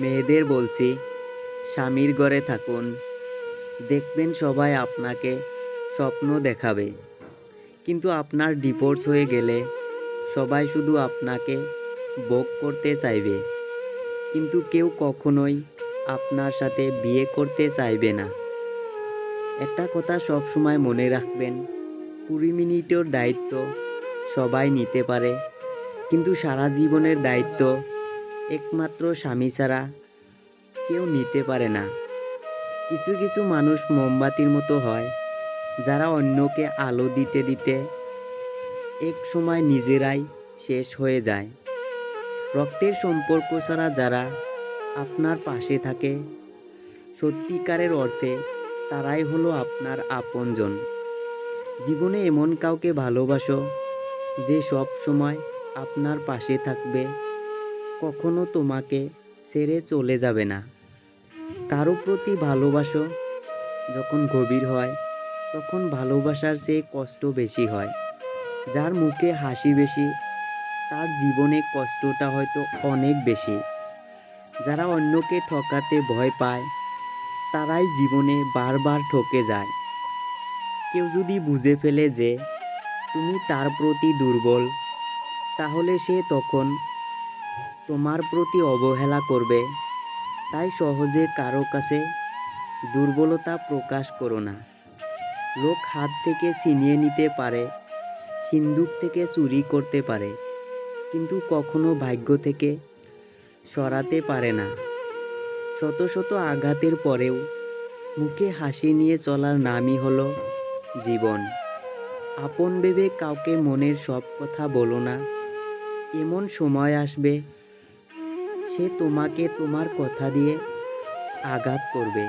মেয়েদের বলছি, স্বামীর ঘরে থাকুন, দেখবেন সবাই আপনাকে স্বপ্ন দেখাবে। কিন্তু আপনার ডিভোর্স হয়ে গেলে সবাই শুধু আপনাকে ভোগ করতে চাইবে, কিন্তু কেউ কখনোই আপনার সাথে বিয়ে করতে চাইবে না। একটা কথা সব সময় মনে রাখবেন, 20 মিনিটের দায়িত্ব সবাই নিতে পারে, কিন্তু সারা জীবনের দায়িত্ব একমাত্র স্বামী ছাড়া কেউ নিতে পারে না। কিছু কিছু মানুষ মোমবাতির মতো হয়, যারা অন্যকে আলো দিতে দিতে এক সময় নিজেরাই শেষ হয়ে যায়। রক্তের সম্পর্ক ছাড়া যারা আপনার পাশে থাকে, সত্যিকারের অর্থে তারাই হলো আপনার আপনজন। জীবনে এমন কাউকে ভালোবাসো যে সব সময় আপনার পাশে থাকবে, কখনো তোমাকে ছেড়ে চলে যাবে না। কারো প্রতি ভালোবাসো যখন গভীর হয়, তখন ভালোবাসার চেয়ে কষ্ট বেশি হয়। যার মুখে হাসি বেশি, তার জীবনে কষ্টটা হয়তো অনেক বেশি। যারা অন্যকে ঠকাতে ভয় পায়, তারাই জীবনে বারবার ঠকে যায়। কেউ যদি বুঝে ফেলে যে তুমি তার প্রতি দুর্বল, তাহলে সে তখন তোমার প্রতি অবহেলা করবে। তাই সহজে কারো কাছে দুর্বলতা প্রকাশ করো না। লোক হাত থেকে ছিনিয়ে নিতে পারে, সিন্দুক থেকে চুরি করতে পারে, কিন্তু কখনো ভাগ্য থেকে সরাতে পারে না। শত শত আঘাতের পরেও মুখে হাসি নিয়ে চলার নামই হলো জীবন। আপন ভেবে কাউকে মনের সব কথা বলো না। এমন সময় আসবে, সে তোমাকে তোমার কথা দিয়ে আঘাত করবে।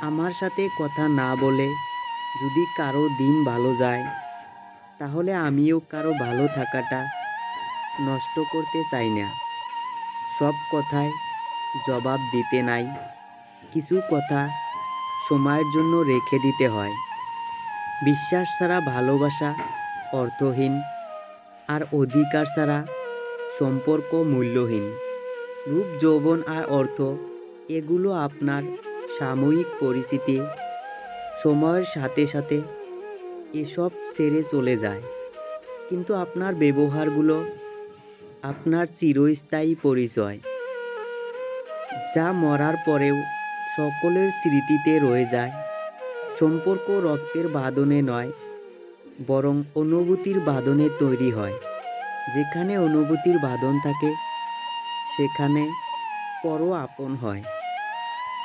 আমার সাথে কথা না বলে যদি কারো দিন ভালো যায়, তাহলে আমিও কারো ভালো থাকাটা নষ্ট করতে চাই না। সব কথায় জবাব দিতে নাই, কিছু কথা সময়ের জন্য রেখে দিতে হয়। বিশ্বাস ছাড়া ভালোবাসা অর্থহীন, আর অধিকার ছাড়া সম্পর্ক মূল্যহীন। রূপ, যৌবন আর অর্থ, এগুলো আপনার সাময়িক পরিচিতি। সময়ের সাথে সাথে এসব ছেড়ে চলে যায়, কিন্তু আপনার ব্যবহারগুলো আপনার চিরস্থায়ী পরিচয়, যা মরার পরেও সকলের স্মৃতিতে রয়ে যায়। সম্পর্ক রক্তের বাঁধনে নয়, বরং অনুভূতির বাঁধনে তৈরি হয়। যেখানে অনুভূতির বাঁধন থাকে, সেখানে পরও আপন হয়।